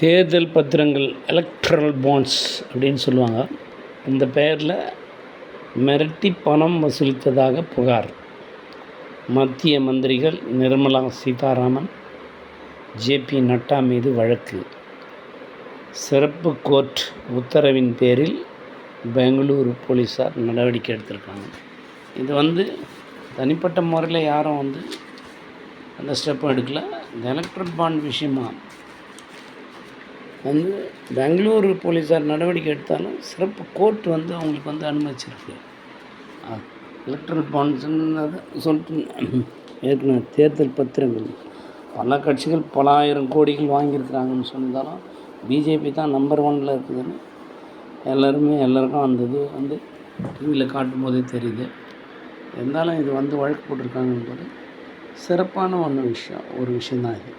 தேர்தல் பத்திரங்கள் electoral bonds அப்படின்னு சொல்லுவாங்க. இந்த பெயரில் மிரட்டி பணம் வசூலித்ததாக புகார். மத்திய மந்திரிகள் நிர்மலா சீதாராமன், ஜே.பி. நட்டா மீது வழக்கு. சிறப்பு கோர்ட் உத்தரவின் பேரில் பெங்களூரு போலீஸார் நடவடிக்கை எடுத்திருக்காங்க. இது தனிப்பட்ட முறையில் யாரும் அந்த ஸ்டெப்பும் எடுக்கல. இந்த எலக்ட்ரல் பாண்ட் விஷயமா பெங்களூரு போலீஸார் நடவடிக்கை எடுத்தாலும் சிறப்பு கோர்ட் அவங்களுக்கு அனுமதிச்சிருக்கு. எலக்ட்ரல் பாண்ட்ஸுன்னு சொல்லிட்டு ஏற்கனவே தேர்தல் பத்திரங்கள் பல கட்சிகள் பல ஆயிரம் கோடிகள் வாங்கியிருக்கிறாங்கன்னு சொன்னாலும் பிஜேபி தான் நம்பர் 1 இருக்குதுன்னு எல்லாருக்கும் அந்த இது டிவியில் காட்டும் போதே தெரியுது. இருந்தாலும் இது வழக்கு போட்டிருக்காங்கன்றது சிறப்பான ஒரு விஷயந்தான் இது.